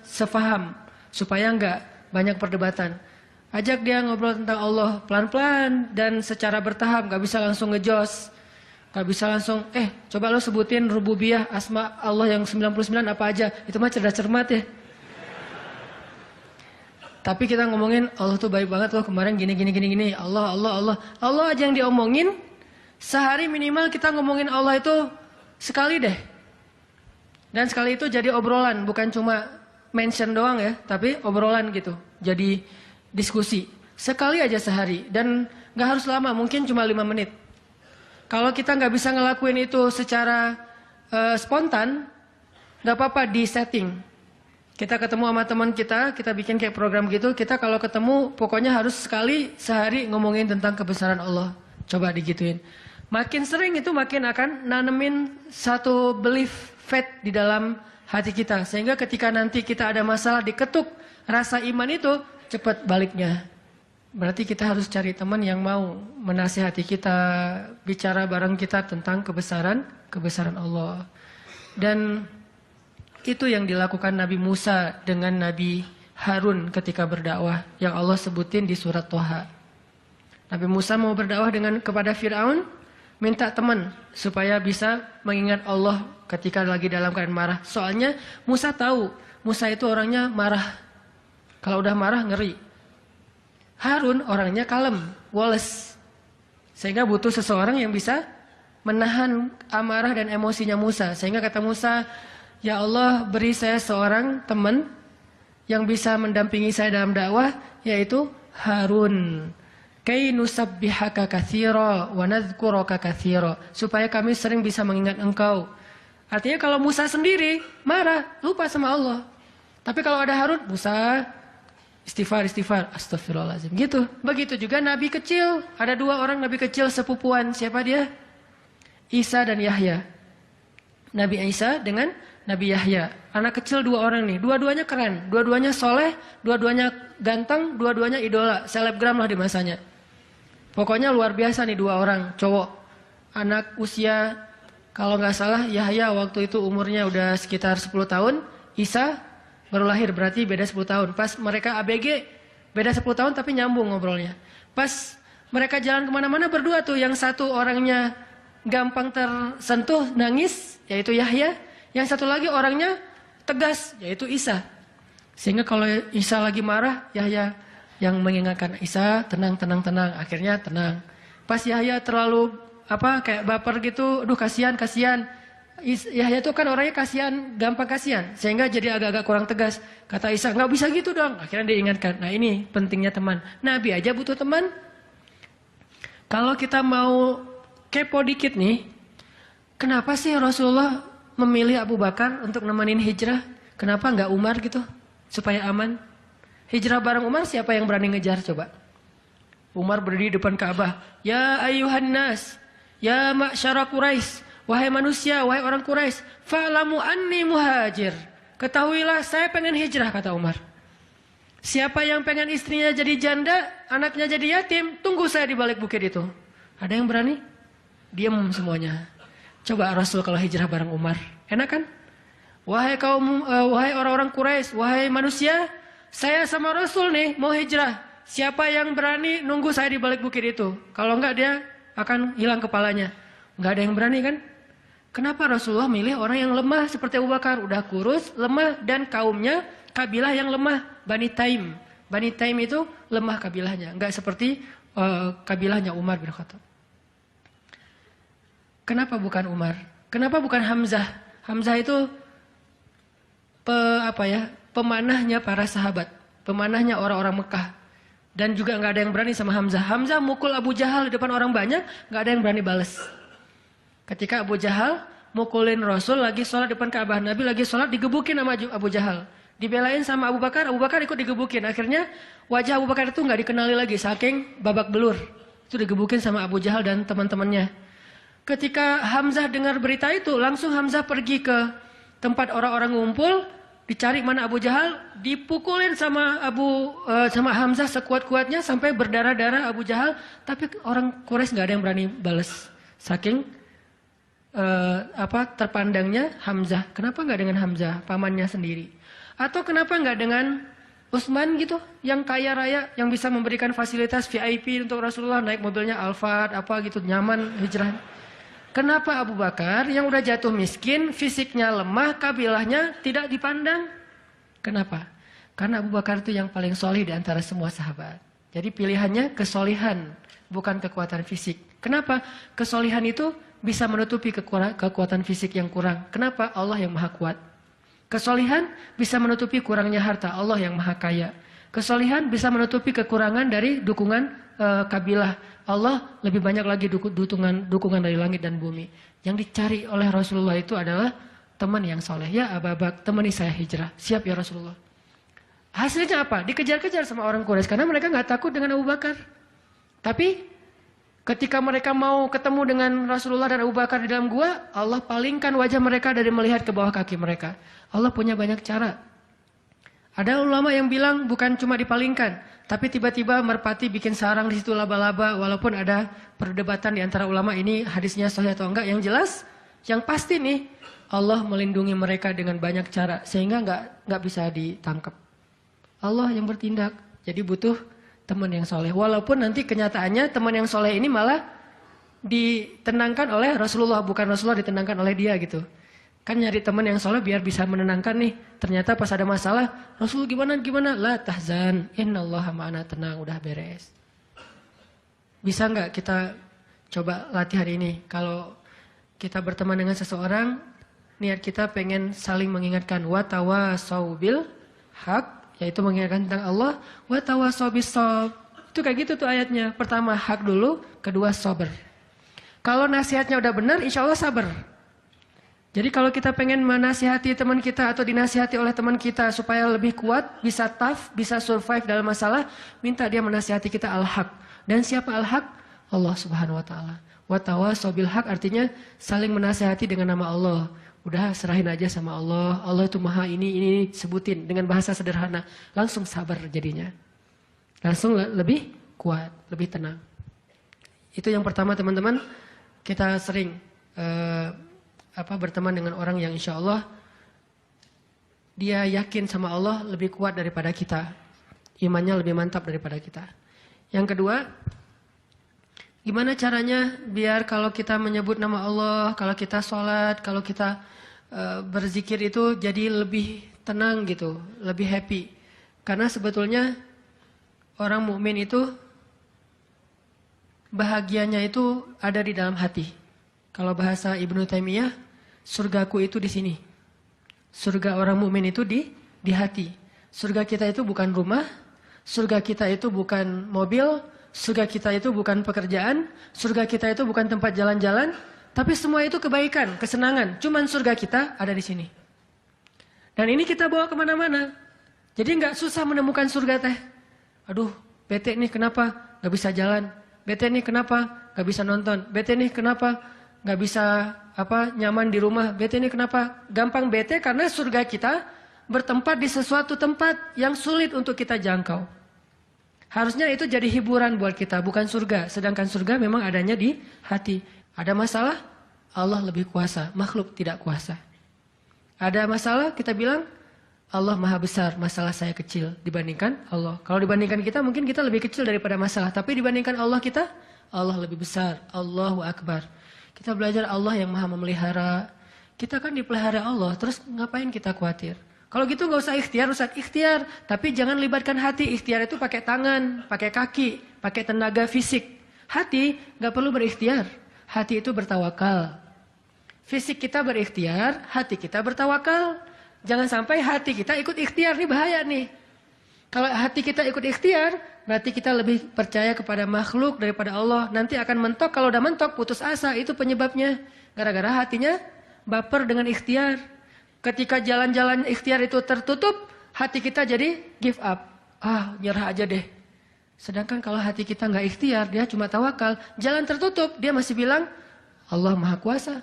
sefaham. Supaya nggak banyak perdebatan. Ajak dia ngobrol tentang Allah pelan-pelan dan secara bertahap. Gak bisa langsung ngejos. Gak bisa langsung, coba lo sebutin rububiyah asma Allah yang 99 apa aja. Itu mah cerdas cermat ya. Tapi kita ngomongin Allah tuh baik banget loh kemarin gini. Allah aja yang diomongin. Sehari minimal kita ngomongin Allah itu sekali deh. Dan sekali itu jadi obrolan. Bukan cuma mention doang ya. Tapi obrolan gitu. Jadi diskusi. Sekali aja sehari. Dan gak harus lama. Mungkin cuma 5 menit. Kalau kita nggak bisa ngelakuin itu secara spontan. Gak apa-apa di setting. Kita ketemu sama teman kita bikin kayak program gitu. Kita kalau ketemu pokoknya harus sekali sehari ngomongin tentang kebesaran Allah. Coba digituin. Makin sering itu makin akan nanemin satu belief faith di dalam hati kita. Sehingga ketika nanti kita ada masalah diketuk rasa iman itu cepat baliknya. Berarti kita harus cari teman yang mau menasihati kita, bicara bareng kita tentang kebesaran Allah. Dan itu yang dilakukan Nabi Musa dengan Nabi Harun ketika berdakwah yang Allah sebutin di surat Toha. Nabi Musa mau berdakwah kepada Fir'aun, minta teman supaya bisa mengingat Allah ketika lagi dalam keadaan marah. Soalnya Musa tahu, Musa itu orangnya marah. Kalau udah marah ngeri. Harun orangnya kalem, woles. Sehingga butuh seseorang yang bisa menahan amarah dan emosinya Musa. Sehingga kata Musa, ya Allah beri saya seorang teman yang bisa mendampingi saya dalam dakwah, yaitu Harun. Kay nusabbihaka katsira wa nadhkuraka katsira, supaya kami sering bisa mengingat engkau. Artinya kalau Musa sendiri marah, lupa sama Allah. Tapi kalau ada Harun, Musa istighfar, astagfirullahaladzim. Gitu. Begitu juga nabi kecil. Ada 2 orang nabi kecil sepupuan. Siapa dia? Isa dan Yahya. Nabi Isa dengan Nabi Yahya. Anak kecil 2 orang nih. Dua-duanya keren. Dua-duanya soleh. Dua-duanya ganteng. Dua-duanya idola. Selebgram lah di masanya. Pokoknya luar biasa nih 2 orang cowok. Anak usia, kalau nggak salah Yahya waktu itu umurnya udah sekitar 10 tahun. Isa baru lahir, berarti beda 10 tahun. Pas mereka ABG, beda 10 tahun tapi nyambung ngobrolnya. Pas mereka jalan kemana-mana berdua tuh. Yang satu orangnya gampang tersentuh, nangis, yaitu Yahya. Yang satu lagi orangnya tegas, yaitu Isa. Sehingga kalau Isa lagi marah, Yahya yang mengingatkan, Isa tenang. Akhirnya tenang. Pas Yahya terlalu kayak baper gitu, aduh kasihan. Yahya itu kan orangnya kasihan, gampang kasihan, sehingga jadi agak-agak kurang tegas. Kata Isa, nggak bisa gitu dong. Akhirnya diingatkan. Nah ini pentingnya teman. Nabi aja butuh teman. Kalau kita mau kepo dikit nih, kenapa sih Rasulullah memilih Abu Bakar untuk nemenin hijrah? Kenapa nggak Umar gitu, supaya aman? Hijrah bareng Umar, siapa yang berani ngejar coba? Umar berdiri depan Ka'bah. Ya ayuhan nas, ya ma'syara Quraisy, wahai manusia, wahai orang Quraisy, fa'lamu anni muhajir. Ketahuilah saya pengen hijrah, kata Umar. Siapa yang pengen istrinya jadi janda, anaknya jadi yatim, tunggu saya di balik bukit itu. Ada yang berani? Diam semuanya. Coba Rasul kalau hijrah bareng Umar, enak kan? Wahai orang-orang Quraisy, wahai manusia, saya sama Rasul nih mau hijrah. Siapa yang berani nunggu saya di balik bukit itu? Kalau enggak dia akan hilang kepalanya. Enggak ada yang berani kan? Kenapa Rasulullah milih orang yang lemah seperti Abu Bakar? Udah kurus, lemah, dan kaumnya kabilah yang lemah. Bani Taim. Bani Taim itu lemah kabilahnya. Enggak seperti kabilahnya Umar bin Khattab. Kenapa bukan Umar? Kenapa bukan Hamzah? Hamzah itu pemanahnya para sahabat, pemanahnya orang-orang Mekah. Dan juga nggak ada yang berani sama Hamzah. Hamzah mukul Abu Jahal di depan orang banyak, nggak ada yang berani balas. Ketika Abu Jahal mukulin Rasul lagi sholat depan Ka'bah, Nabi lagi sholat digebukin sama Abu Jahal. Dibelain sama Abu Bakar ikut digebukin. Akhirnya wajah Abu Bakar itu nggak dikenali lagi, saking babak belur. Itu digebukin sama Abu Jahal dan teman-temannya. Ketika Hamzah dengar berita itu, langsung Hamzah pergi ke tempat orang-orang ngumpul, dicari mana Abu Jahal, dipukulin sama Hamzah sekuat-kuatnya sampai berdarah-darah Abu Jahal, tapi orang Quraisy nggak ada yang berani balas. Saking terpandangnya Hamzah. Kenapa nggak dengan Hamzah, pamannya sendiri? Atau kenapa nggak dengan Utsman gitu, yang kaya raya, yang bisa memberikan fasilitas VIP untuk Rasulullah, naik mobilnya Alphard, gitu, nyaman hijrah. Kenapa Abu Bakar yang udah jatuh miskin, fisiknya lemah, kabilahnya tidak dipandang? Kenapa? Karena Abu Bakar itu yang paling solih di antara semua sahabat. Jadi pilihannya kesolihan, bukan kekuatan fisik. Kenapa? Kesolihan itu bisa menutupi kekuatan fisik yang kurang. Kenapa? Allah yang maha kuat. Kesolihan bisa menutupi kurangnya harta, Allah yang maha kaya. Kesolihan bisa menutupi kekurangan dari dukungan kabilah. Allah lebih banyak lagi dukungan dari langit dan bumi. Yang dicari oleh Rasulullah itu adalah teman yang soleh. Ya Abu Bakar, temani saya hijrah. Siap ya Rasulullah. Hasilnya apa? Dikejar-kejar sama orang Quraisy karena mereka nggak takut dengan Abu Bakar. Tapi ketika mereka mau ketemu dengan Rasulullah dan Abu Bakar di dalam gua, Allah palingkan wajah mereka dari melihat ke bawah kaki mereka. Allah punya banyak cara. Ada ulama yang bilang bukan cuma dipalingkan, tapi tiba-tiba merpati bikin sarang di situ laba-laba, walaupun ada perdebatan di antara ulama ini hadisnya sahih atau enggak. Yang jelas, yang pasti nih, Allah melindungi mereka dengan banyak cara sehingga nggak bisa ditangkap. Allah yang bertindak, jadi butuh teman yang soleh. Walaupun nanti kenyataannya teman yang soleh ini malah ditenangkan oleh Rasulullah, bukan Rasulullah ditenangkan oleh dia gitu. Kan nyari teman yang soleh biar bisa menenangkan nih. Ternyata pas ada masalah, Rasul gimana? La tahzan, innallaha ma'ana, tenang, udah beres. Bisa nggak kita coba latihan ini? Kalau kita berteman dengan seseorang, niat kita pengen saling mengingatkan. Wa tawasau bil haq, yaitu mengingatkan tentang Allah. Wa tawasau bis shawab, Itu kayak gitu tuh ayatnya. Pertama hak dulu, kedua sabar. Kalau nasihatnya udah benar, insya Allah sabar. Jadi kalau kita pengen menasihati teman kita atau dinasihati oleh teman kita supaya lebih kuat, bisa tough, bisa survive dalam masalah, minta dia menasihati kita al-haq. Dan siapa al-haq? Allah Subhanahu wa taala. Wa tawassaw bil haq artinya saling menasihati dengan nama Allah. Udah serahin aja sama Allah. Allah itu maha ini sebutin dengan bahasa sederhana. Langsung sabar jadinya. Langsung lebih kuat, lebih tenang. Itu yang pertama teman-teman. Kita sering berteman dengan orang yang insya Allah dia yakin sama Allah lebih kuat daripada kita. Imannya lebih mantap daripada kita. Yang kedua, gimana caranya biar kalau kita menyebut nama Allah, kalau kita sholat, kalau kita berzikir itu jadi lebih tenang gitu, lebih happy. Karena sebetulnya orang mukmin itu bahagianya itu ada di dalam hati. Kalau bahasa Ibnu Taimiyah, surgaku itu di sini. Surga orang mukmin itu di hati. Surga kita itu bukan rumah, surga kita itu bukan mobil, surga kita itu bukan pekerjaan, surga kita itu bukan tempat jalan-jalan, tapi semua itu kebaikan, kesenangan. Cuman surga kita ada di sini. Dan ini kita bawa kemana-mana. Jadi nggak susah menemukan surga teh. Aduh, bete nih kenapa nggak bisa jalan? Bete nih kenapa nggak bisa nonton? Bete nih kenapa nggak bisa nyaman di rumah? Bete nih kenapa? Gampang bete karena surga kita bertempat di sesuatu tempat yang sulit untuk kita jangkau. Harusnya itu jadi hiburan buat kita, bukan surga. Sedangkan surga memang adanya di hati. Ada masalah, Allah lebih kuasa, makhluk tidak kuasa. Ada masalah, kita bilang, Allah maha besar, masalah saya kecil dibandingkan Allah. Kalau dibandingkan kita, mungkin kita lebih kecil daripada masalah. Tapi dibandingkan Allah kita, Allah lebih besar. Allahu Akbar. Kita belajar Allah yang maha memelihara. Kita kan dipelihara Allah, terus ngapain kita khawatir? Kalau gitu nggak usah ikhtiar, Ustaz. Ikhtiar, tapi jangan libatkan hati. Ikhtiar itu pakai tangan, pakai kaki, pakai tenaga fisik. Hati nggak perlu berikhtiar. Hati itu bertawakal. Fisik kita berikhtiar, hati kita bertawakal. Jangan sampai hati kita ikut ikhtiar, ini bahaya nih. Kalau hati kita ikut ikhtiar, berarti kita lebih percaya kepada makhluk daripada Allah. Nanti akan mentok, kalau udah mentok putus asa, itu penyebabnya. Gara-gara hatinya baper dengan ikhtiar. Ketika jalan-jalan ikhtiar itu tertutup, hati kita jadi give up. Nyerah aja deh. Sedangkan kalau hati kita nggak ikhtiar, dia cuma tawakal. Jalan tertutup, dia masih bilang, Allah maha kuasa.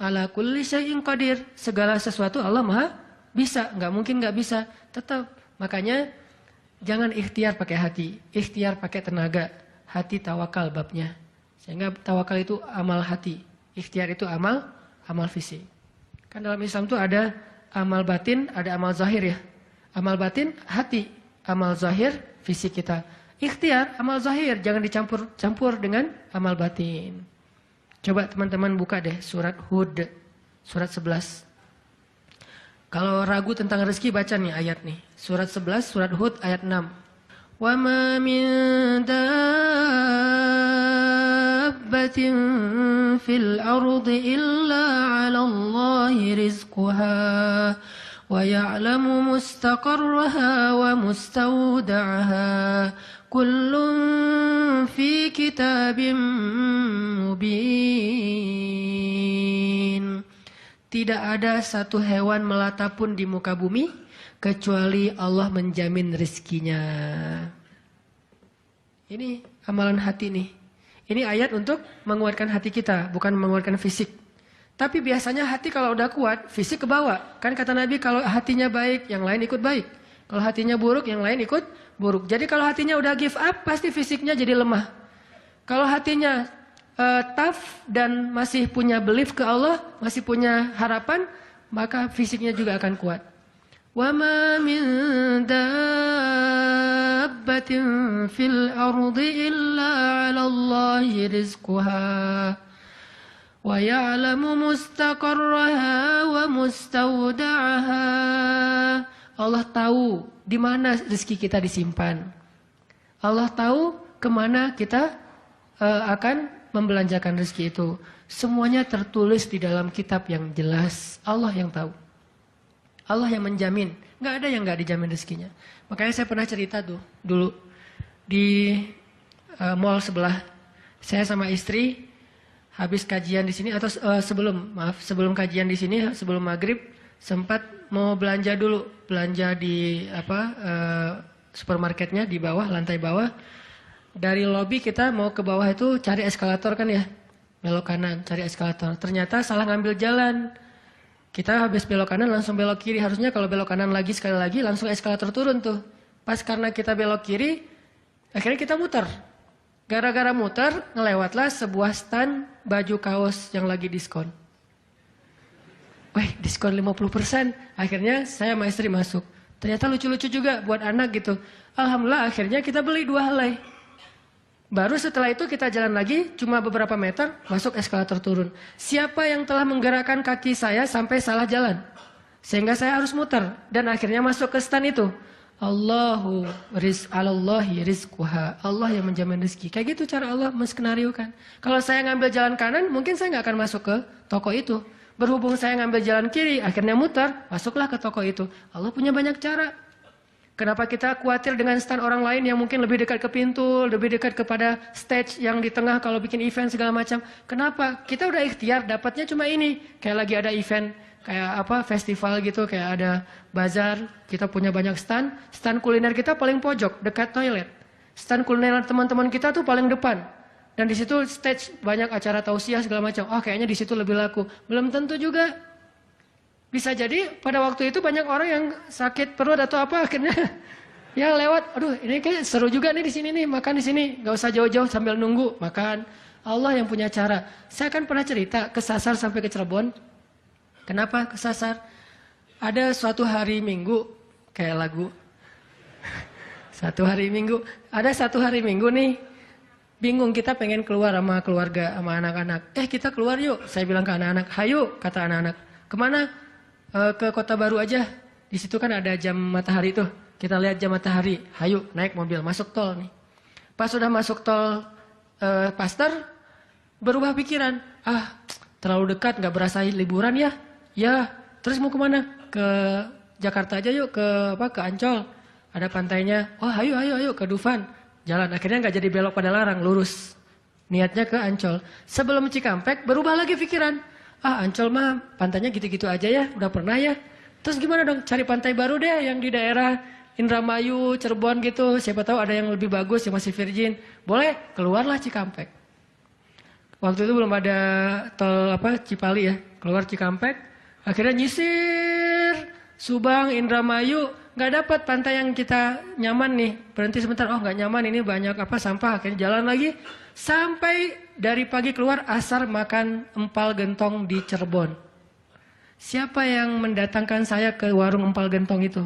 Ala kulli syai'in qadir. Segala sesuatu Allah maha bisa. Nggak mungkin nggak bisa. Tetap. Makanya jangan ikhtiar pakai hati. Ikhtiar pakai tenaga. Hati tawakal babnya. Sehingga tawakal itu amal hati. Ikhtiar itu amal fisik. Kan dalam Islam itu ada amal batin, ada amal zahir ya. Amal batin hati, amal zahir fisik kita. Ikhtiar amal zahir, jangan dicampur dengan amal batin. Coba teman-teman buka deh surat Hud, surat 11. Kalau ragu tentang rezeki baca nih ayat nih. Surat 11, surat Hud ayat 6. Wa ma min dabbatin fil ardi illa 'ala Allahi rizquha wa ya'lamu mustaqarraha wa mustawda'aha kullun fi kitabim mubin. Tidak ada satu hewan melata pun di muka bumi kecuali Allah menjamin rezekinya. Ini amalan hati nih. Ini ayat untuk menguatkan hati kita, bukan menguatkan fisik. Tapi biasanya hati kalau udah kuat, fisik kebawa. Kan kata Nabi kalau hatinya baik, yang lain ikut baik. Kalau hatinya buruk, yang lain ikut buruk. Jadi kalau hatinya udah give up, pasti fisiknya jadi lemah. Kalau hatinya tough dan masih punya belief ke Allah, masih punya harapan, maka fisiknya juga akan kuat. Wa ma min dabbatin fil ardi illa 'ala Allahi rizquha wa ya'lamu mustaqarraha wa mustawda'aha. Allah tahu di mana rezeki kita disimpan. Allah tahu kemana kita akan membelanjakan rezeki itu. Semuanya tertulis di dalam kitab yang jelas. Allah yang tahu. Allah yang menjamin. Nggak ada yang nggak dijamin rezekinya. Makanya saya pernah cerita tuh dulu di mall sebelah. Saya sama istri habis kajian di sini atau sebelum kajian di sini sebelum maghrib sempat mau belanja dulu, belanja di supermarketnya di bawah, lantai bawah. Dari lobi kita mau ke bawah itu cari eskalator kan ya, belok kanan cari eskalator. Ternyata salah ngambil jalan. Kita habis belok kanan langsung belok kiri. Harusnya kalau belok kanan lagi sekali lagi langsung eskalator turun tuh. Pas karena kita belok kiri, akhirnya kita muter. Gara-gara muter, ngelewatlah sebuah stand baju kaos yang lagi diskon. Wih, diskon 50%. Akhirnya saya sama istri masuk. Ternyata lucu-lucu juga buat anak gitu. Alhamdulillah akhirnya kita beli 2 helai. Baru setelah itu kita jalan lagi, cuma beberapa meter, masuk eskalator turun. Siapa yang telah menggerakkan kaki saya sampai salah jalan? Sehingga saya harus muter. Dan akhirnya masuk ke stand itu. Alallahi rizquha. Allah yang menjamin rezeki. Kayak gitu cara Allah menskenariokan. Kalau saya ngambil jalan kanan, mungkin saya nggak akan masuk ke toko itu. Berhubung saya ngambil jalan kiri, akhirnya muter, masuklah ke toko itu. Allah punya banyak cara. Kenapa kita khawatir dengan stand orang lain yang mungkin lebih dekat ke pintu, lebih dekat kepada stage yang di tengah kalau bikin event segala macam. Kenapa? Kita udah ikhtiar, dapatnya cuma ini. Kayak lagi ada event, kayak festival gitu, kayak ada bazar, kita punya banyak stand. Stand kuliner kita paling pojok, dekat toilet. Stand kuliner teman-teman kita tuh paling depan. Dan di situ stage banyak acara tausiah segala macam. Oh, kayaknya di situ lebih laku. Belum tentu juga. Bisa jadi pada waktu itu banyak orang yang sakit perut atau apa akhirnya ya lewat. Aduh, ini kayak seru juga nih di sini nih, makan di sini. Gak usah jauh-jauh sambil nunggu makan. Allah yang punya cara. Saya kan pernah cerita kesasar sampai ke Cirebon. Kenapa kesasar? Ada suatu hari Minggu kayak lagu. Satu hari Minggu. Ada satu hari Minggu nih. Bingung kita pengen keluar sama keluarga, sama anak-anak. Kita keluar yuk. Saya bilang ke anak-anak, hayu kata anak-anak. Kemana? Ke Kota Baru aja. Di situ kan ada jam matahari tuh. Kita lihat jam matahari. Hayu naik mobil masuk tol nih. Pas sudah masuk tol Paster, berubah pikiran. Terlalu dekat nggak berasa liburan ya. Ya, terus mau kemana? Ke Jakarta aja yuk, ke Ancol. Ada pantainya. Oh, ayo ke Dufan. Jalan akhirnya nggak jadi belok pada larang, lurus. Niatnya ke Ancol. Sebelum Cikampek berubah lagi pikiran. Ancol mah pantainya gitu-gitu aja ya, udah pernah ya. Terus gimana dong? Cari pantai baru deh yang di daerah Indramayu, Cirebon gitu. Siapa tahu ada yang lebih bagus yang masih virgin. Boleh, keluarlah Cikampek. Waktu itu belum ada tol Cipali ya. Keluar Cikampek, akhirnya nyisir Subang, Indramayu, nggak dapat pantai yang kita nyaman nih. Berhenti sebentar, nggak nyaman ini banyak sampah. Akhirnya jalan lagi sampai dari pagi keluar asar makan empal gentong di Cirebon. Siapa yang mendatangkan saya ke warung empal gentong itu?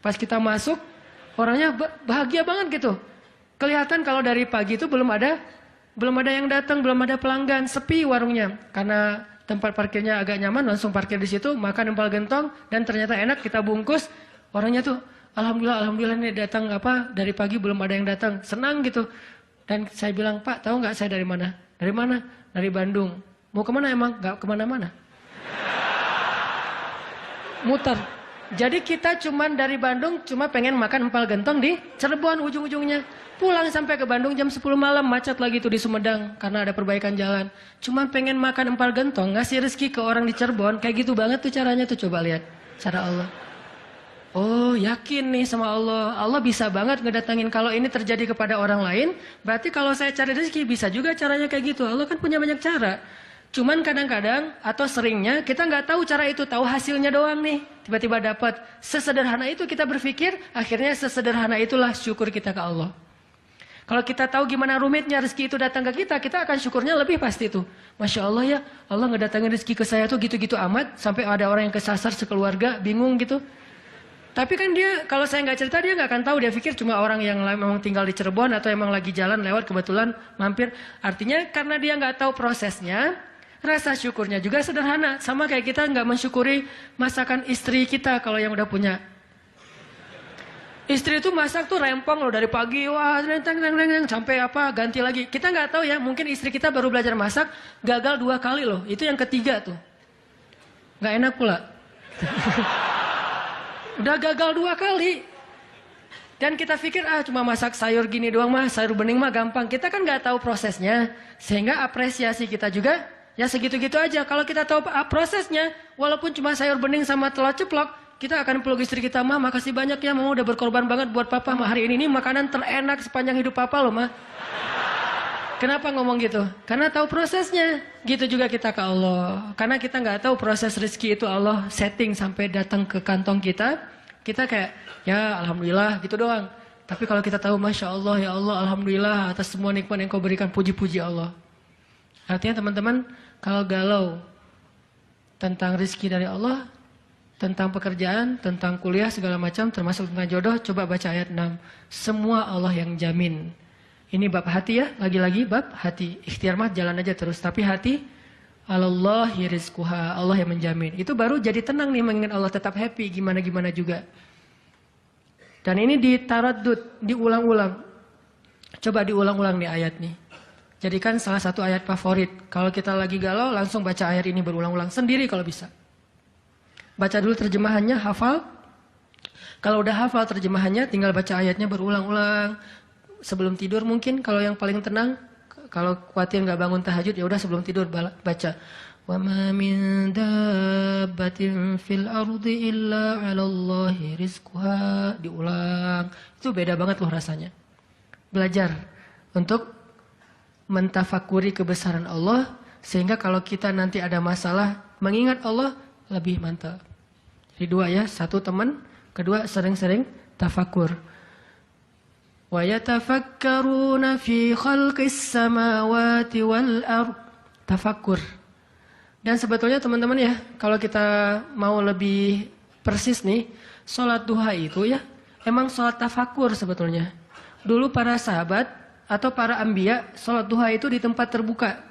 Pas kita masuk, orangnya bahagia banget gitu. Kelihatan kalau dari pagi itu belum ada yang datang, belum ada pelanggan, sepi warungnya. Karena tempat parkirnya agak nyaman, langsung parkir di situ, makan empal gentong dan ternyata enak, kita bungkus. Orangnya tuh alhamdulillah nih datang dari pagi belum ada yang datang, senang gitu. Dan saya bilang, Pak, tahu nggak saya dari mana? Dari mana? Dari Bandung. Mau kemana emang? Nggak kemana-mana. Muter. Jadi kita cuman dari Bandung cuma pengen makan empal gentong di Cirebon ujung-ujungnya. Pulang sampai ke Bandung jam 10 malam, macet lagi tuh di Sumedang karena ada perbaikan jalan. Cuma pengen makan empal gentong, ngasih rezeki ke orang di Cirebon, kayak gitu banget tuh caranya tuh, coba lihat cara Allah. Oh, yakin nih sama Allah. Allah bisa banget ngedatangin. Kalau ini terjadi kepada orang lain, berarti kalau saya cari rezeki bisa juga caranya kayak gitu. Allah kan punya banyak cara. Cuman kadang-kadang atau seringnya kita nggak tahu cara itu, tahu hasilnya doang nih. Tiba-tiba dapat. Sesederhana itu kita berpikir, akhirnya sesederhana itulah syukur kita ke Allah. Kalau kita tahu gimana rumitnya rezeki itu datang ke kita akan syukurnya lebih pasti tuh. Masya Allah ya, Allah ngedatangin rezeki ke saya tuh gitu-gitu amat, sampai ada orang yang kesasar sekeluarga, bingung gitu. Tapi kan dia, kalau saya nggak cerita dia nggak akan tahu. Dia pikir cuma orang yang memang tinggal di Cirebon atau emang lagi jalan lewat kebetulan mampir. Artinya karena dia nggak tahu prosesnya, rasa syukurnya juga sederhana. Sama kayak kita nggak mensyukuri masakan istri kita kalau yang udah punya. Istri itu masak tuh rempong loh dari pagi, wah renteng sampai ganti lagi. Kita nggak tahu ya, mungkin istri kita baru belajar masak, gagal 2 kali loh. Itu yang ketiga tuh, nggak enak pula. Udah gagal 2 kali. Dan kita pikir cuma masak sayur gini doang mah, sayur bening mah gampang. Kita kan nggak tahu prosesnya, sehingga apresiasi kita juga ya segitu-gitu aja. Kalau kita tahu prosesnya, walaupun cuma sayur bening sama telur ceplok, kita akan peluk istri kita, mah makasih banyak ya, mama udah berkorban banget buat papa mah. Hari ini makanan terenak sepanjang hidup papa loh mah. Kenapa ngomong gitu? Karena tahu prosesnya. Gitu juga kita ke Allah. Karena kita nggak tahu proses rezeki itu Allah setting sampai datang ke kantong kita. Kita kayak, ya alhamdulillah gitu doang. Tapi kalau kita tahu, Masya Allah, ya Allah, alhamdulillah atas semua nikmat yang kau berikan, puji-puji Allah. Artinya teman-teman, kalau galau tentang rezeki dari Allah, tentang pekerjaan, tentang kuliah, segala macam, termasuk tentang jodoh, coba baca ayat 6. Semua Allah yang jamin. Ini bab hati ya, lagi-lagi bab hati. Ikhtiar mah jalan aja terus, tapi hati, Allahi rizquha, Allah yang menjamin. Itu baru jadi tenang nih mengingat Allah, tetap happy, gimana-gimana juga. Dan ini ditaraddud, diulang-ulang. Coba diulang-ulang nih ayat nih. Jadikan salah satu ayat favorit. Kalau kita lagi galau, langsung baca ayat ini berulang-ulang. Sendiri kalau bisa. Baca dulu terjemahannya, hafal. Kalau udah hafal terjemahannya, tinggal baca ayatnya berulang-ulang. Sebelum tidur mungkin, kalau yang paling tenang. Kalau khawatir nggak bangun tahajud, ya udah sebelum tidur baca. Wa ma min dabbatin fil ardi illa 'alallahi rizquha. Diulang. Itu beda banget loh rasanya. Belajar untuk mentafakuri kebesaran Allah, sehingga kalau kita nanti ada masalah, mengingat Allah lebih mantap. Jadi dua ya, satu teman, kedua sering-sering tafakur. Wa yatafakkaruna fi khalqis samawati wal ard. Tafakkur. Dan sebetulnya teman-teman ya, kalau kita mau lebih persis nih, sholat duha itu ya, emang sholat tafakur sebetulnya. Dulu para sahabat atau para anbiya, sholat duha itu di tempat terbuka.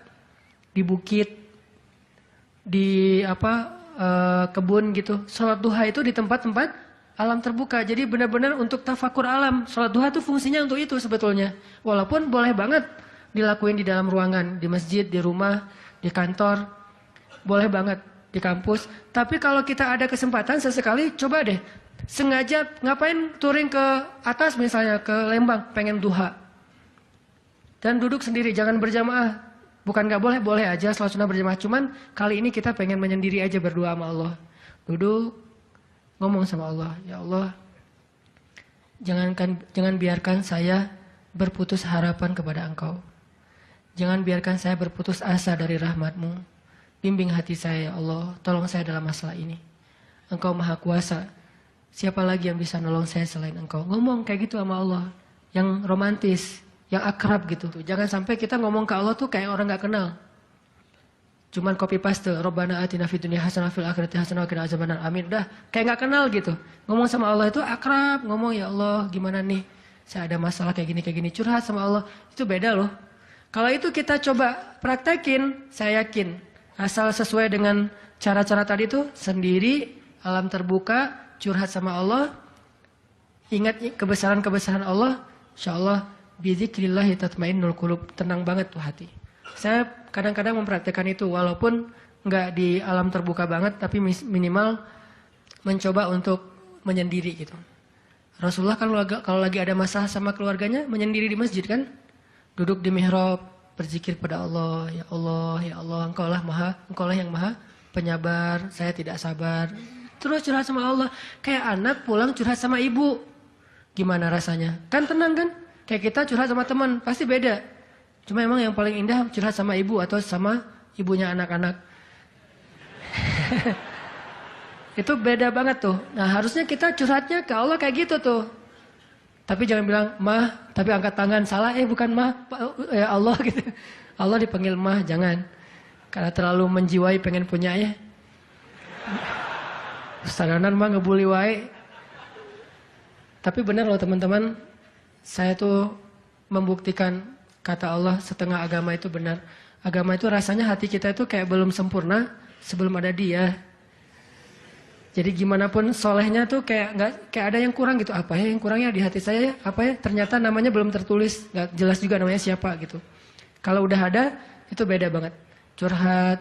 Di bukit, di kebun gitu. Sholat duha itu di tempat-tempat alam terbuka. Jadi benar-benar untuk tafakur alam. Sholat duha itu fungsinya untuk itu sebetulnya. Walaupun boleh banget dilakuin di dalam ruangan, di masjid, di rumah, di kantor. Boleh banget di kampus. Tapi kalau kita ada kesempatan sesekali, coba deh. Sengaja ngapain touring ke atas misalnya, ke Lembang, pengen duha. Dan duduk sendiri, jangan berjamaah. Bukan gak boleh, boleh aja sholat sunnah berjamaah. Cuman kali ini kita pengen menyendiri aja berdoa sama Allah. Duduk. Ngomong sama Allah, ya Allah, jangan biarkan saya berputus harapan kepada Engkau. Jangan biarkan saya berputus asa dari rahmat-Mu. Bimbing hati saya, ya Allah, tolong saya dalam masalah ini. Engkau Maha Kuasa. Siapa lagi yang bisa nolong saya selain Engkau? Ngomong kayak gitu sama Allah, yang romantis, yang akrab gitu. Jangan sampai kita ngomong ke Allah tuh kayak orang gak kenal. Cuman copy paste, Rabbana atina fid dunya hasanah fil akhirati hasanah wa qina azabannar. Amin. Udah kayak nggak kenal gitu. Ngomong sama Allah itu akrab, ngomong ya Allah, gimana nih? Saya ada masalah kayak gini, curhat sama Allah. Itu beda loh. Kalau itu kita coba praktekin, saya yakin asal sesuai dengan cara-cara tadi itu, sendiri, alam terbuka, curhat sama Allah, ingat kebesaran-kebesaran Allah, insyaallah bizikrillah tatmainnul qulub, tenang banget tuh hati. Saya kadang-kadang mempraktekkan itu walaupun nggak di alam terbuka banget, tapi minimal mencoba untuk menyendiri gitu. Rasulullah kan kalau lagi ada masalah sama keluarganya menyendiri di masjid kan, duduk di mihrab berzikir pada Allah, ya Allah, ya Allah, Engkau lah yang maha penyabar, saya tidak sabar. Terus curhat sama Allah, kayak anak pulang curhat sama ibu, gimana rasanya? Kan tenang kan? Kayak kita curhat sama teman pasti beda. Cuma emang yang paling indah curhat sama ibu atau sama ibunya anak-anak. Itu beda banget tuh. Nah harusnya kita curhatnya ke Allah kayak gitu tuh. Tapi jangan bilang, mah, tapi angkat tangan. Salah, bukan mah, ya Allah gitu. Allah dipanggil mah, jangan. Karena terlalu menjiwai pengen punya ya. Sadaran mah ngebully wae. Tapi benar loh teman-teman. Saya tuh membuktikan kata Allah setengah agama itu benar. Agama itu rasanya hati kita itu kayak belum sempurna sebelum ada Dia. Jadi gimana pun solehnya tuh kayak ada yang kurang gitu. Apa ya yang kurangnya di hati saya ya? Apa ya? Ternyata namanya belum tertulis, nggak jelas juga namanya siapa gitu. Kalau udah ada itu beda banget. Curhat,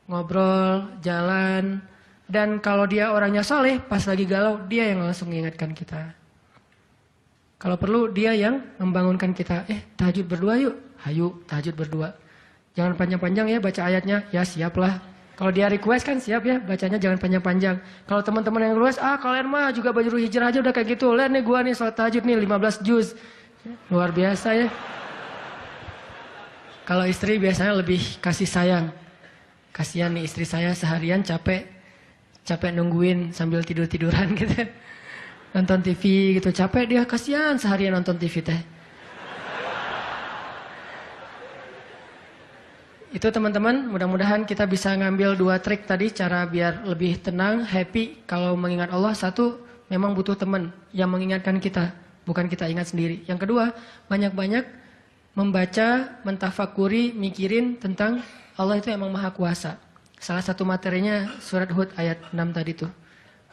ngobrol, jalan, dan kalau dia orangnya soleh pas lagi galau dia yang langsung mengingatkan kita. Kalau perlu dia yang membangunkan kita. Tahajud berdua yuk. Hayu, tahajud berdua. Jangan panjang-panjang ya baca ayatnya. Ya siaplah. Kalau dia request kan siap ya. Bacanya jangan panjang-panjang. Kalau teman-teman yang request, kalian mah juga baju hijrah aja udah kayak gitu. Lihat nih gua nih sholat tahajud nih 15 juz. Luar biasa ya. Kalau istri biasanya lebih kasih sayang. Kasihan nih istri saya seharian capek nungguin sambil tidur-tiduran gitu. Nonton TV gitu, capek dia, kasihan seharian nonton TV teh. Itu teman-teman, mudah-mudahan kita bisa ngambil 2 trik tadi, cara biar lebih tenang, happy. Kalau mengingat Allah, 1, memang butuh teman yang mengingatkan kita, bukan kita ingat sendiri. Yang kedua, banyak-banyak membaca, mentafakuri, mikirin tentang Allah itu emang maha kuasa. Salah satu materinya surat Hud ayat 6 tadi tuh.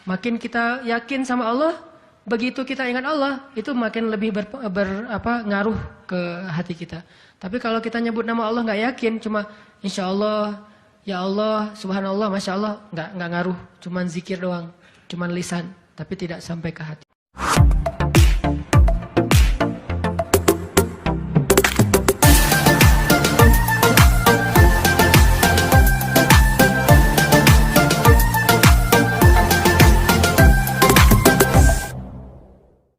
Makin kita yakin sama Allah, begitu kita ingat Allah, itu makin lebih ngaruh ke hati kita. Tapi kalau kita nyebut nama Allah nggak yakin, cuma insya Allah, ya Allah, subhanallah, masya Allah, nggak ngaruh, cuman zikir doang, cuman lisan, tapi tidak sampai ke hati.